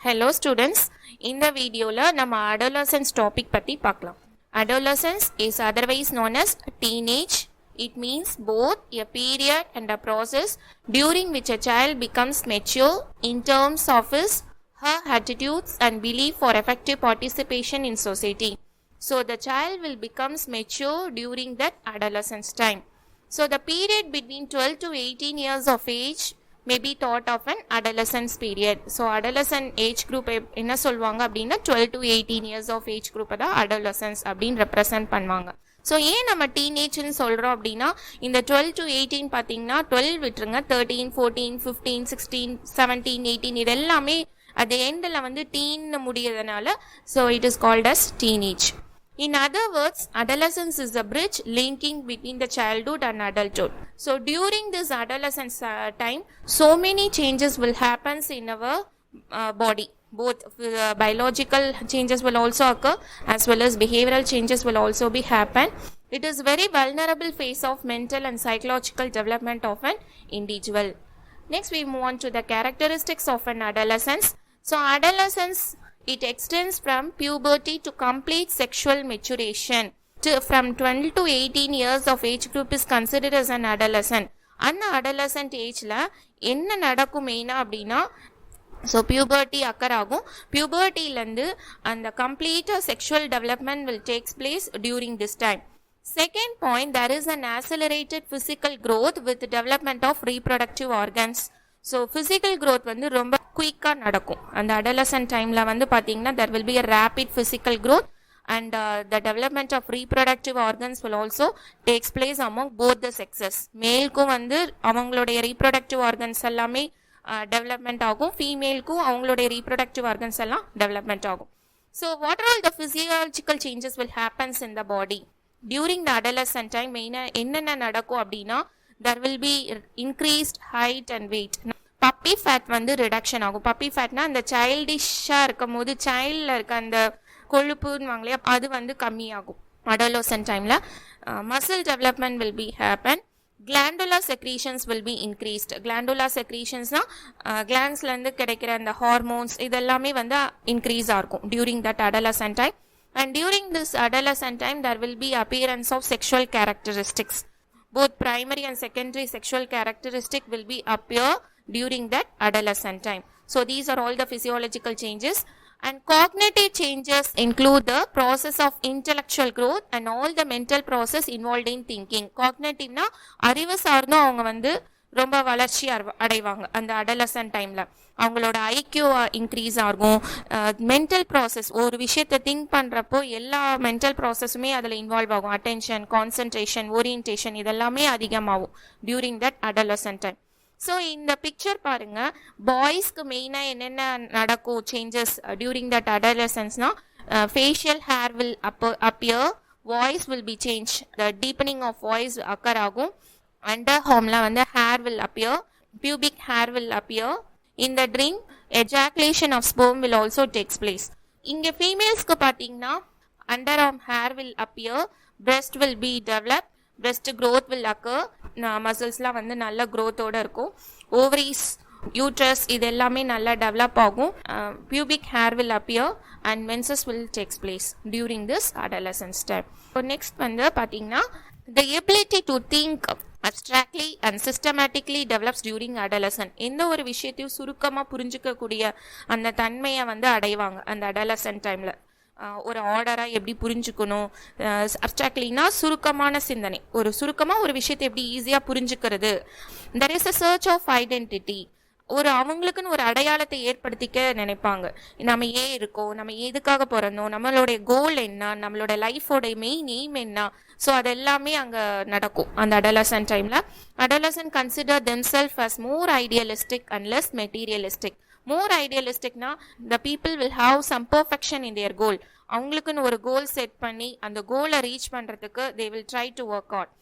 Hello students, in the video la nama adolescence topic பத்தி பார்க்கலாம். Adolescence is otherwise known as teenage. It means both a period and a process during which a child becomes mature in terms of his her attitudes and belief for effective participation in society. So the child will becomes mature during that adolescence time. So the period between 12 to 18 years of age may be thought of an adolescence period. So adolescent age group என்ன சொல்வாங்க அப்படின்னா 12 to 18 years of age group தான் adolescence அப்படின்னு represent பண்ணுவாங்க. So ஏன் நம்ம டீனேஜ்னு சொல்கிறோம் அப்படின்னா இந்த 12 to 18 பார்த்தீங்கன்னா 12 விட்டுருங்க, 13, 14, 15, 16, 17, 18 இது எல்லாமே அது எண்டில் வந்து டீன்னு முடியறதுனால so it is called as teenage. In other words, adolescence is the bridge linking between the childhood and adulthood. So during this adolescence time, so many changes will happen in our body. Both biological changes will also occur as well as behavioral changes will also be happen. It is very vulnerable phase of mental and psychological development of an individual. Next we move on to the characteristics of an adolescence. So adolescence, it extends from puberty to complete sexual maturation. From 12 to 18 years of age group is considered as an adolescent. அந்த adolescent ageல என்ன நடக்கும் மெயினா அப்படின்னா so puberty occur ஆகும். பியூபர்ட்டிலேருந்து அந்த complete sexual development will takes place during this time. Second point, there is an accelerated physical growth with development of reproductive organs. So physical growth வந்து ரொம்ப குயிக்காக நடக்கும் அந்த அடலசன்ட் டைமில் வந்து பார்த்தீங்கன்னா there will be a rapid physical growth and the development of reproductive organs will also takes place among both the sexes. மேலுக்கும் வந்து அவங்களுடைய reproductive organs எல்லாமே டெவலப்மெண்ட் ஆகும், ஃபீமேலுக்கும் அவங்களுடைய reproductive organs எல்லாம் டெவலப்மெண்ட் ஆகும். So what are all the physiological changes will happens in the body during the adolescent time? மெயினாக என்னென்ன நடக்கும் அப்படின்னா there will be increased height and weight. Puppy fat வந்து ரிடக்ஷன் ஆகும். பப்பி ஃபேட்னா அந்த சைல்டிஷாக இருக்கும் போது சைல்டில் இருக்க அந்த கொழுப்புன்னு வாங்கலையா அது வந்து கம்மியாகும் அடோலசன்ட் டைமில். Muscle development will be happen. Glandular secretions will be increased. Glandular செக்ரீஷன்ஸ்னால் கிளாண்ட்ஸ்லேருந்து கிடைக்கிற அந்த ஹார்மோன்ஸ் இதெல்லாமே வந்து இன்க்ரீஸ் ஆகும் during that adolescent time. And during this adolescent time there will be appearance of sexual characteristics. Both primary and secondary sexual characteristic will be appear during that adolescent time. So these are all the physiological changes. And cognitive changes include the process of intellectual growth and all the mental process involved in thinking. Cognitive na அறிவு சார்ந்து அவங்க வந்து ரொம்ப வளர்ச்சி அடைவாங்க அந்த adolescent டைமில். அவங்களோட ஐக்யூ இன்க்ரீஸ் ஆகும். மென்டல் ப்ராசஸ் ஒரு விஷயத்தை திங்க் பண்ணுறப்போ எல்லா மென்டல் ப்ராசஸுமே அதில் இன்வால்வ் ஆகும். அட்டென்ஷன், கான்சன்ட்ரேஷன், ஓரியன்டேஷன் இதெல்லாமே அதிகமாகும் during that adolescent time. So இந்த பிக்சர் பாருங்க, பாய்ஸ்க்கு மெயினாக என்னென்ன நடக்கும் சேஞ்சஸ் டியூரிங் தட் அடலசன்ஸ்னா facial hair will appear, voice will be change, the deepening of voice occur ஆகும். அண்டர் ஹார்ம்ல வந்து hair will appear, pubic hair will appear. In the drink, ejaculation of sperm will also takes place. இங்கே ஃபீமேல்ஸ்க்கு பார்த்தீங்கன்னா under arm hair will appear, breast will be developed, breast growth will occur, மசில்ஸ்லாம் வந்து நல்ல க்ரோத்தோடு இருக்கும். Ovaries, uterus இது எல்லாமே நல்லா develop ஆகும். pubic hair will appear and menses will takes place during this adolescence time. So next வந்து பார்த்தீங்கன்னா the ability to think abstractly and systematically develops during adolescence. எந்த ஒரு விஷயத்தையும் சுருக்கமாக புரிஞ்சிக்கக்கூடிய அந்த தன்மையை வந்து அடைவாங்க அந்த adolescent டைமில். ஒரு ஆர்டராக எப்படி புரிஞ்சுக்கணும், அப்ட்ராக்ட்லினா சுருக்கமான சிந்தனை, ஒரு சுருக்கமாக ஒரு விஷயத்தை எப்படி ஈஸியாக புரிஞ்சுக்கிறது. there is a search of identity. ஒரு அவங்களுக்குன்னு ஒரு அடையாளத்தை ஏற்படுத்திக்க நினைப்பாங்க. நம்ம ஏன் இருக்கோம், நம்ம எதுக்காக பிறந்தோம், நம்மளுடைய கோல் என்ன, நம்மளோட லைஃபோட மெயின் எய்ம் என்ன. ஸோ அதெல்லாமே அங்கே நடக்கும் அந்த அடலசன்ட் டைமில். Adolescent consider themself as more idealistic and less materialistic. More ஐடியலிஸ்டிக்னா the people will have some perfection in their goal. அவங்களுக்குன்னு ஒரு கோல் செட் பண்ணி அந்த கோலை ரீச் பண்ணுறதுக்கு they will try to work out.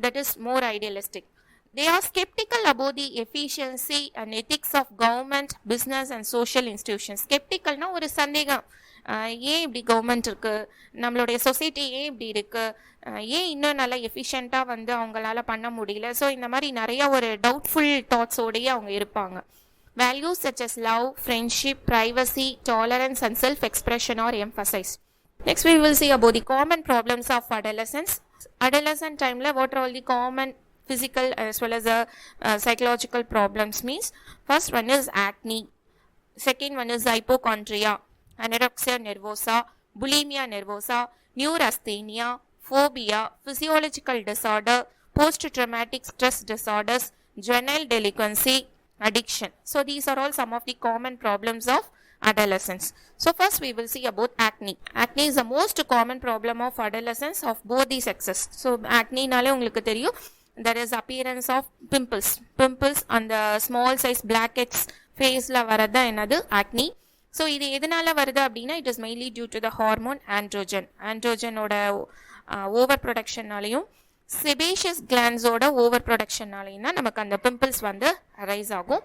That is more idealistic. They are skeptical about the efficiency and ethics of government, business and social institutions. Skepticalனா ஒரு சந்தேகம், ஏன் இப்படி கவர்மெண்ட் இருக்குது, நம்மளுடைய சொசைட்டி ஏன் இப்படி இருக்குது, ஏன் இன்னும் நல்லா எஃபிஷியண்ட்டாக வந்து அவங்களால பண்ண முடியல. ஸோ இந்த மாதிரி நிறையா ஒரு டவுட்ஃபுல் தாட்ஸோடையே அவங்க இருப்பாங்க. Values such as love, friendship, privacy, tolerance and self-expression are emphasized. Next we will see about the common problems of adolescence. Adolescent time la what are all the common physical as well as psychological problems means, first one is acne, second one is hypochondria, anorexia nervosa, bulimia nervosa, neurasthenia, phobia, physiological disorder, post-traumatic stress disorders, juvenile delinquency, addiction. So these are all some of the common problems of adolescence. So first we will see about acne. Acne is the most common problem of adolescence of both the sexes. So acne nale ungalku theriyum, there is appearance of pimples on the small size blackheads face la varadha enadu acne. So இது எதனால வருது அப்படின்னா, it is mainly due to the hormone androgen ஓட over ப்ரொடக்ஷன்னாலையும் sebaceous கிளான்ஸோட over ப்ரொடக்ஷன்னாலையும் தான் நமக்கு அந்த பிம்பிள்ஸ் வந்து ரைஸ் ஆகும்.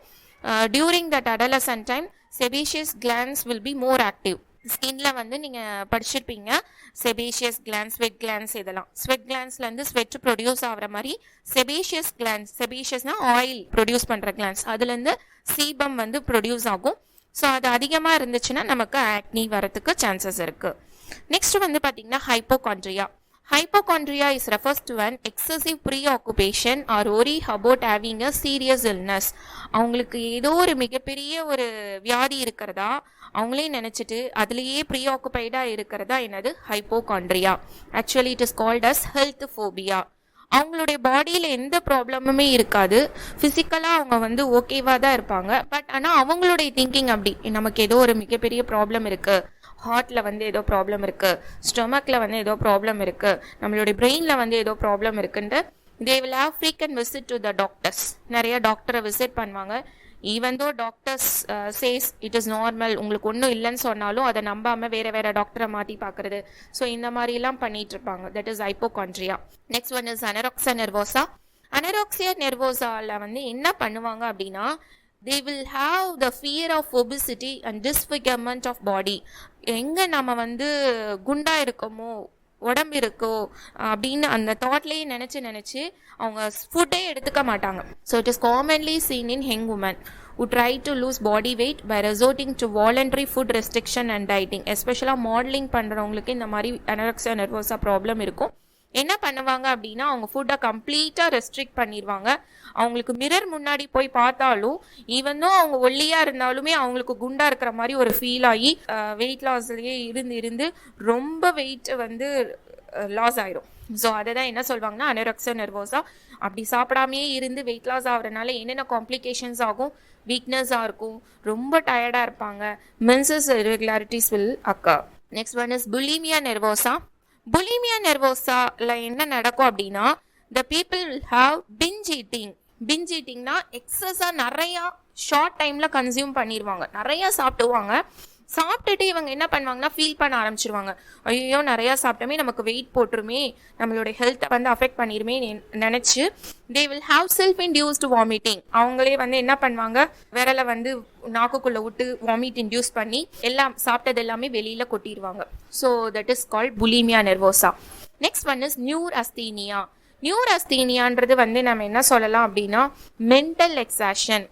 During that adolescent time sebaceous glands will be more active. ஸ்கின்ல வந்து நீங்கள் படிச்சிருப்பீங்க செபேஷியஸ் கிளான்ஸ், ஸ்வெட் கிளான்ஸ், இதெல்லாம் ஸ்வெட் கிளான்ஸ்லேருந்து ஸ்வெட் ப்ரொடியூஸ் ஆகிற மாதிரி செபேஷியஸ் கிளான்ஸ், செபேஷியஸ்னா ஆயில் ப்ரொடியூஸ் பண்ணுற கிளான்ஸ், அதுலேருந்து சீபம் வந்து ப்ரொடியூஸ் ஆகும். ஸோ அது அதிகமாக இருந்துச்சுன்னா நமக்கு ஆக்னி வரத்துக்கு சான்சஸ் இருக்குது. நெக்ஸ்ட் வந்து பார்த்தீங்கன்னா ஹைப்போகாண்ட்ரியா. Hypochondria is refers to an excessive preoccupation or worry about having a serious illness. அவங்களுக்கு ஏதோ ஒரு மிகப்பெரிய ஒரு வியாதி இருக்கிறதா அவங்களே நினைச்சிட்டு அதுலேயே ப்ரீஆக்குபைடாக இருக்கிறதா என்னது hypochondria. Actually it is called as health phobia. அவங்களுடைய பாடியில் எந்த ப்ராப்ளமுமே இருக்காது, ஃபிசிக்கலாக அவங்க வந்து ஓகேவாக தான் இருப்பாங்க. பட் ஆனால் அவங்களுடைய திங்கிங் அப்படி, நமக்கு ஏதோ ஒரு மிகப்பெரிய ப்ராப்ளம் இருக்குது, ஹார்ட்டில் வந்து ஏதோ ப்ராப்ளம் இருக்குது, ஸ்டொமக்கில் வந்து ஏதோ ப்ராப்ளம் இருக்குது, நம்மளுடைய பிரெயினில் வந்து ஏதோ ப்ராப்ளம் இருக்குன்ட்டு they will have frequent visit to the doctors. நிறைய டாக்டரை விசிட் பண்ணுவாங்க. Even though doctors says it is normal, உங்களுக்கு ஒன்றும் இல்லைன்னு சொன்னாலும் அதை நம்பாமல் வேறு டாக்டரை மாற்றி பார்க்குறது. ஸோ இந்த மாதிரிலாம் பண்ணிட்டு இருப்பாங்க. That is hypochondria. Next one is anorexia nervosa. Anorexia நெர்வோசாவில் வந்து என்ன பண்ணுவாங்க அப்படின்னா, they will have the fear of obesity and disfigurement of body. எங்கே நம்ம வந்து குண்டா இருக்கோமோ, உடம்பு இருக்கோ அப்படின்னு அந்த தாட்லேயே நினச்சி அவங்க ஃபுட்டே எடுத்துக்க மாட்டாங்க. So it is commonly seen in young women who try to lose body weight by resorting to voluntary food restriction and dieting. எஸ்பெஷலாக மாடலிங் பண்ணுறவங்களுக்கு இந்த மாதிரி அனரெக்சியா நெர்வோசா ப்ராப்ளம் இருக்கும். என்ன பண்ணுவாங்க அப்படின்னா, அவங்க ஃபுட்டை கம்ப்ளீட்டாக ரெஸ்ட்ரிக்ட் பண்ணிடுவாங்க. அவங்களுக்கு மிரர் முன்னாடி போய் பார்த்தாலும் ஈவன் தான் அவங்க ஒல்லியாக இருந்தாலுமே அவங்களுக்கு குண்டாக இருக்கிற மாதிரி ஒரு ஃபீல் ஆகி வெயிட் லாஸ்லேயே இருந்து ரொம்ப வெயிட் வந்து லாஸ் ஆயிரும். ஸோ அதை தான் என்ன சொல்லுவாங்கன்னா அனரெக்சியா நெர்வோசா. அப்படி சாப்பிடாமையே இருந்து வெயிட் லாஸ் ஆகிறதுனால என்னென்ன காம்ப்ளிகேஷன்ஸ் ஆகும், வீக்னஸாக இருக்கும், ரொம்ப டயர்டாக இருப்பாங்க, menses irregularities will occur. Next one is bulimia nervosa. Bulimia நெர்வோசால என்ன நடக்கும் அப்படின்னா, the people will have binge eating. Binge ஈட்டிங்னா எக்ஸஸாக நிறையா ஷார்ட் டைமில் கன்சியூம் பண்ணிடுவாங்க, நிறையா சாப்பிடுவாங்க. சாப்பிட்டுட்டு இவங்க என்ன பண்ணுவாங்கன்னா ஃபீல் பண்ண ஆரம்பிச்சிருவாங்க, ஐயோ நிறையா சாப்பிட்டோமே நமக்கு வெயிட் போட்டுருமே, நம்மளுடைய ஹெல்த்தை வந்து அஃபெக்ட் பண்ணிடுமே நினச்சி தே will have self induced vomiting. அவங்களே வந்து என்ன பண்ணுவாங்க, விரலை வந்து நாக்குக்குள்ளே விட்டு வாமிட் இன்டியூஸ் பண்ணி எல்லாம் சாப்பிட்டது எல்லாமே வெளியில் கொட்டிடுவாங்க. So that is called bulimia nervosa. Next one is neurasthenia. நியூரஸ்தீனியான்றது வந்து நம்ம என்ன சொல்லலாம் அப்படின்னா மென்டல் எக்ஸாஷன்.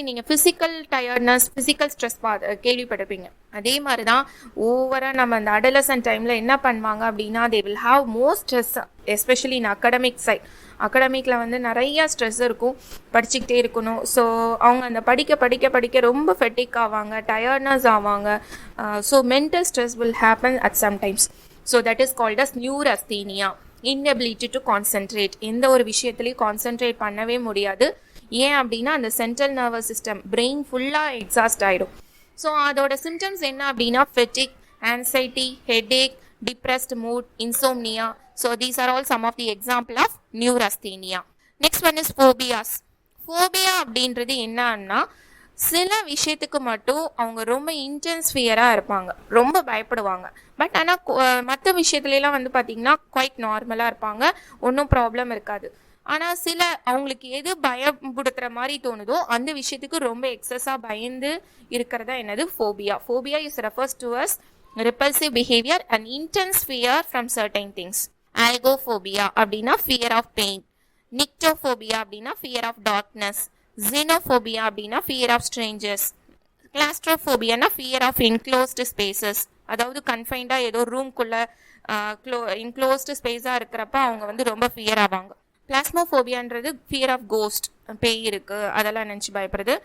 நீங்கள் ஃபிசிக்கல் டயர்ட்னஸ், ஃபிசிக்கல் ஸ்ட்ரெஸ் கேள்விப்பட்டிருப்பீங்க. அதே மாதிரி தான் ஓவராக நம்ம அந்த அடலசன்ட் டைமில் என்ன பண்ணுவாங்க அப்படின்னா, they will have more stress especially in academic side. அகடமிக்கில் வந்து நிறையா ஸ்ட்ரெஸ் இருக்கும், படிச்சுக்கிட்டே இருக்கணும். ஸோ அவங்க அந்த படிக்க ரொம்ப ஃபெட்டிக் ஆவாங்க, டயர்ட்னஸ் ஆவாங்க. So mental stress will happen at sometimes. So that is called as neurasthenia. Inability to concentrate, எந்த ஒரு விஷயத்துலையும் கான்சென்ட்ரேட் பண்ணவே முடியாது. ஏன் அப்படின்னா அந்த சென்ட்ரல் நர்வஸ் சிஸ்டம் பிரெயின் ஃபுல்லாக எக்ஸாஸ்ட் ஆகிடும். ஸோ அதோட சிம்டம்ஸ் என்ன அப்படின்னா fatigue, anxiety, headache, depressed mood, insomnia. So these are all some of the example of neurasthenia. Next one is phobias. Phobia அப்படின்றது என்னன்னா, சில விஷயத்துக்கு மட்டும் அவங்க ரொம்ப இன்டென்ஸ் ஃபியராக இருப்பாங்க, ரொம்ப பயப்படுவாங்க. பட் ஆனால் மற்ற விஷயத்துலலாம் வந்து பார்த்திங்கன்னா குவைட் நார்மலாக இருப்பாங்க, ஒன்றும் ப்ராப்ளம் இருக்காது. ஆனால் சில அவங்களுக்கு எது பயப்படுத்துகிற மாதிரி தோணுதோ அந்த விஷயத்துக்கு ரொம்ப எக்ஸஸாக பயந்து இருக்கிறதா என்னது phobia. Phobia is refers to us repulsive behavior and intense fear from certain things. Algophobia அப்படின்னா fear of pain, nyctophobia அப்படின்னா fear of darkness, xenophobia அப்படின்னா fear of strangers. கிளாஸ்ட்ரோஃபோபியானா ஃபியர் ஆஃப் என்க்ளோஸ்டு ஸ்பேசஸ், அதாவது கன்ஃபைண்டாக ஏதோ ரூம்குள்ள இன்க்ளோஸ்டு ஸ்பேஸாக இருக்கிறப்ப அவங்க வந்து ரொம்ப ஃபியர் ஆவாங்க. பிளாஸ்மோஃபோபியான்றது ஃபியர் ஆஃப் கோஸ்ட், பேய் இருக்கு அதெல்லாம் நினச்சி பயப்படுறது.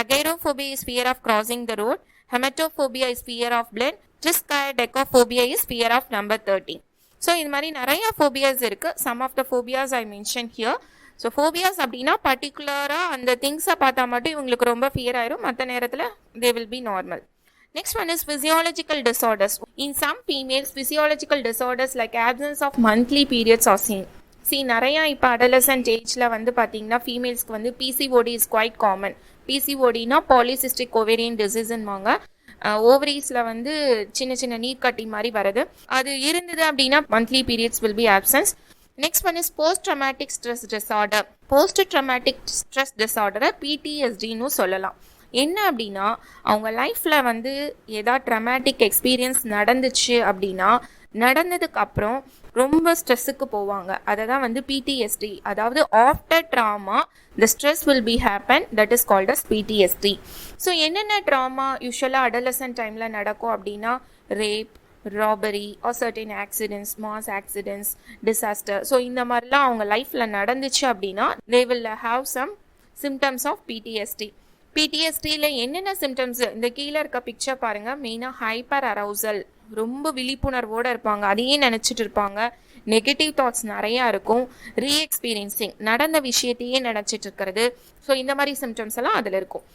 Agyrophobia is fear of crossing the road. Haematophobia is fear of blood. Triskaidekaphobia is fear of number 13. So இது மாதிரி நிறைய ஃபோபியாஸ் இருக்கு. Some of the phobias I mention here. So phobias அப்படின்னா பர்டிகுலராக அந்த திங்ஸை பார்த்தா மட்டும் இவங்களுக்கு ரொம்ப ஃபியர் ஆயிரும், மற்ற நேரத்தில் they will be normal. Next one is physiological disorders. In some females, physiological disorders like absence of monthly periods are seen. நிறையா இப்போ adolescent ஏஜில் வந்து பார்த்தீங்கன்னா ஃபீமேல்ஸ்க்கு வந்து PCOD is quite common. PCODனா பாலிசிஸ்டிக் ஓவேரியன் டிசீஸ்ன்னுவாங்க. ஓவரீஸில் வந்து சின்ன சின்ன நீர் கட்டி மாதிரி வருது. அது இருந்தது அப்படின்னா monthly periods will be absence. Next one is post traumatic stress disorder. Post traumatic stress டிஸார்டரை PTSDன்னு சொல்லலாம். என்ன அப்படின்னா அவங்க லைஃப்பில் வந்து ஏதாவது ட்ராமேட்டிக் எக்ஸ்பீரியன்ஸ் நடந்துச்சு அப்படின்னா நடந்ததுக்கு அப்புறம் ரொம்ப ஸ்ட்ரெஸ்ஸுக்கு போவாங்க. அதை தான் வந்து PTSD, அதாவது after drama the stress will be happen, that is called as PTSD. So என்னென்ன ட்ராமா யூஸ்வலாக adolescent டைமில் நடக்கும் அப்படின்னா rape, robbery or certain accidents, mass accidents, disaster. So இந்த மாதிரிலாம் அவங்க லைஃப்பில் நடந்துச்சு அப்படின்னா they will have some symptoms of PTSD. PTSDயில் என்னென்ன சிம்டம்ஸ், இந்த கீழே இருக்க பிக்சர் பாருங்கள். மெயினாக ஹைப்பர் அரவுசல், ரொம்ப விழிப்புணர்வோடு இருப்பாங்க, அதையே நினச்சிட்டு இருப்பாங்க. நெகட்டிவ் தாட்ஸ் நிறையா இருக்கும். ரீஎக்ஸ்பீரியன்சிங், நடந்த விஷயத்தையே நினச்சிட்டு இருக்கிறது. ஸோ இந்த மாதிரி சிம்டம்ஸ் எல்லாம் அதில் இருக்கும்.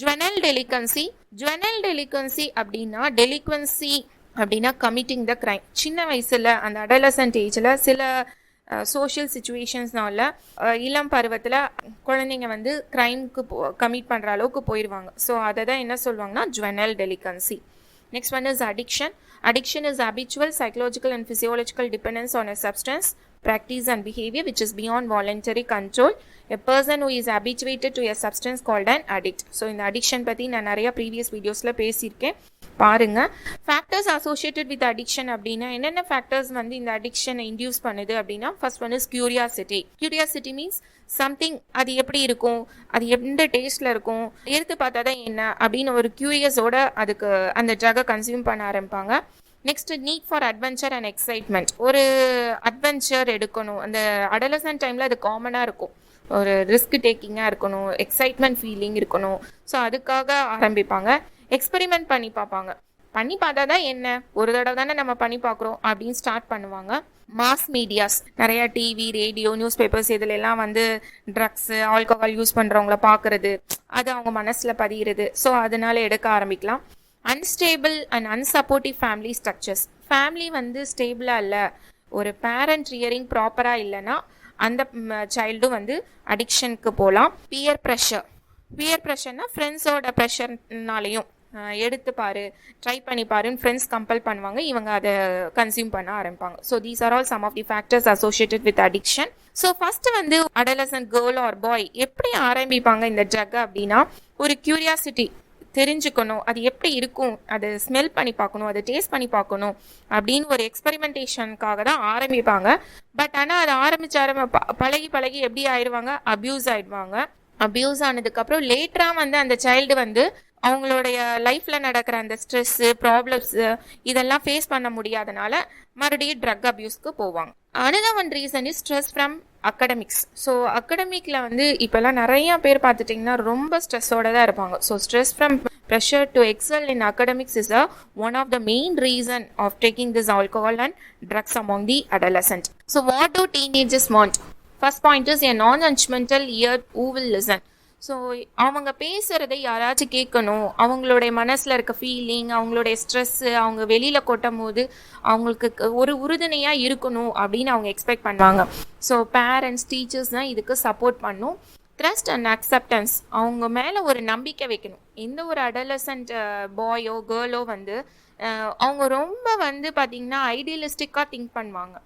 ஜுவனல் டெலிகன்சி. ஜுவனல் டெலிகன்சி அப்படின்னா டெலிக்வன்சி அப்படின்னா கமிட்டிங் த கிரைம். சின்ன வயசில் அந்த அடலசன்ட் ஏஜில் சில சோஷியல் சுச்சுவேஷன்ஸ்னால இளம் பருவத்தில் குழந்தைங்க வந்து க்ரைம்க்கு கமிட் பண்ணுற அளவுக்கு போயிடுவாங்க. ஸோ அதை தான் என்ன சொல்லுவாங்கன்னா juvenile டெலிகன்சி. Next one is addiction. Addiction is habitual, psychological and physiological dependence on a substance, practice and behavior which is beyond voluntary control. A person who is habituated to a substance called an addict. So இந்த addiction பற்றி நான் நிறைய previous வீடியோஸில் பேசியிருக்கேன், பாருங்க. Factors associated with addiction அப்படின்னா என்னென்ன factors வந்து இந்த அடிக்ஷனை இன்டியூஸ் பண்ணுது அப்படின்னா first one is curiosity. Curiosity means something, அது எப்படி இருக்கும், அது எந்த டேஸ்ட்டில் இருக்கும், எடுத்து பார்த்தா தான் என்ன அப்படின்னு ஒரு கியூரியஸோட அதுக்கு அந்த ட்ரக்கை கன்சியூம் பண்ண ஆரம்பிப்பாங்க. Next need for adventure and excitement. ஒரு அட்வென்ச்சர் எடுக்கணும், அந்த அடலசன்ட் டைமில் அது காமனாக இருக்கும். ஒரு ரிஸ்க் டேக்கிங்காக இருக்கணும், எக்ஸைட்மெண்ட் ஃபீலிங் இருக்கணும். ஸோ அதுக்காக ஆரம்பிப்பாங்க. எக்ஸ்பெரிமெண்ட் பண்ணி பார்ப்பாங்க. பண்ணி பார்த்தா தான் என்ன, ஒரு தடவை தானே நம்ம பண்ணி பார்க்குறோம் அப்படின்னு ஸ்டார்ட் பண்ணுவாங்க. மாஸ் மீடியாஸ், நிறையா டிவி, ரேடியோ, நியூஸ் பேப்பர்ஸ் இதிலெல்லாம் வந்து ட்ரக்ஸு, ஆல்கஹால் யூஸ் பண்ணுறவங்கள பார்க்குறது, அது அவங்க மனசில் பதிகிறது. ஸோ அதனால எடுக்க ஆரம்பிக்கலாம். Unstable and unsupportive family structures. Family வந்து ஸ்டேபிளாக இல்லை, ஒரு பேரண்ட் ரியரிங் ப்ராப்பராக இல்லைன்னா அந்த சைல்டும் வந்து அடிக்ஷனுக்கு போகலாம். Peer pressure. பியர் ப்ரெஷர்னா ஃப்ரெண்ட்ஸோட ப்ரெஷர்னாலையும் எடுத்து பாரு, ட்ரை பண்ணி பாருன்னு ஃப்ரெண்ட்ஸ் கம்பல் பண்ணுவாங்க, இவங்க அதை கன்சியூம் பண்ண ஆரம்பிப்பாங்க. So these are all some of the factors associated with addiction. So first வந்து அடலசன்ட் கேர்ள் ஆர் பாய் எப்படி ஆரம்பிப்பாங்க இந்த ட்ரக் அப்படின்னா, ஒரு கியூரியாசிட்டி, தெரிஞ்சுக்கணும் அது எப்படி இருக்கும், அதை ஸ்மெல் பண்ணி பார்க்கணும், அதை டேஸ்ட் பண்ணி பார்க்கணும் அப்படின்னு ஒரு எக்ஸ்பெரிமெண்டேஷனுக்காக தான் ஆரம்பிப்பாங்க. பட் ஆனால் அதை ஆரம்பிச்சு பழகி பழகி எப்படி ஆயிடுவாங்க, அப்யூஸ் ஆயிடுவாங்க. அப்யூஸ் ஆனதுக்கப்புறம் லேட்டராக வந்து அந்த சைல்டு வந்து அவங்களுடைய லைஃப்பில் நடக்கிற அந்த ஸ்ட்ரெஸ்ஸு, ப்ராப்ளம்ஸு இதெல்லாம் ஃபேஸ் பண்ண முடியாதனால மறுபடியும் ட்ரக் அப்யூஸ்க்கு போவாங்க. Another one reason is stress from academics. So அகடமிக்கில் வந்து இப்போல்லாம் நிறையா பேர் பார்த்துட்டிங்கன்னா ரொம்ப ஸ்ட்ரெஸ்ஸோடு தான் இருப்பாங்க. So stress from pressure to excel in academics is one of the main reason of taking this alcohol and drugs among the adolescent. So what do teenagers want? First point is a non-judgmental ear who will listen. So அவங்க பேசுகிறதை யாராச்சும் கேட்கணும், அவங்களுடைய மனசில் இருக்க feeling, அவங்களுடைய stress அவங்க வெளியில் கொட்டும் போது அவங்களுக்கு ஒரு உறுதுணையாக இருக்கணும் அப்படின்னு அவங்க எக்ஸ்பெக்ட் பண்ணுவாங்க. ஸோ பேரண்ட்ஸ், டீச்சர்ஸ் தான் இதுக்கு சப்போர்ட் பண்ணும். ட்ரஸ்ட் அண்ட் அக்செப்டன்ஸ், அவங்க மேலே ஒரு நம்பிக்கை வைக்கணும். எந்த ஒரு அடலசன்ட் பாயோ கேர்ளோ வந்து அவங்க ரொம்ப வந்து பார்த்திங்கன்னா ஐடியலிஸ்டிக்காக திங்க் பண்ணுவாங்க.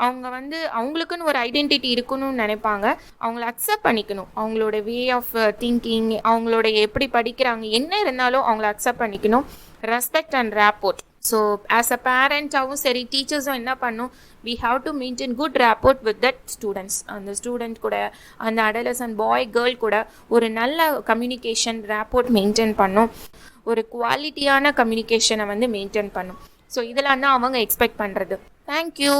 அவங்க வந்து அவங்களுக்குன்னு ஒரு ஐடென்டிட்டி இருக்கணும்னு நினைப்பாங்க. அவங்கள அக்செப்ட் பண்ணிக்கணும், அவங்களோட வே ஆஃப் திங்கிங், அவங்களோட எப்படி படிக்கிறாங்க, என்ன இருந்தாலும் அவங்கள அக்செப்ட் பண்ணிக்கணும். Respect and rapport. So as a பேரண்ட்டாகவும் சரி டீச்சர்ஸும் என்ன பண்ணும், we have to maintain good rapport with that students. அந்த ஸ்டூடெண்ட் கூட அந்த அடலசன்ட் பாய் கேர்ள் கூட ஒரு நல்ல கம்யூனிகேஷன் rapport மெயின்டைன் பண்ணும், ஒரு குவாலிட்டியான கம்யூனிகேஷனை வந்து மெயின்டைன் பண்ணும். ஸோ இதெல்லாம் தான் அவங்க எக்ஸ்பெக்ட் பண்ணுறது. தேங்க்யூ.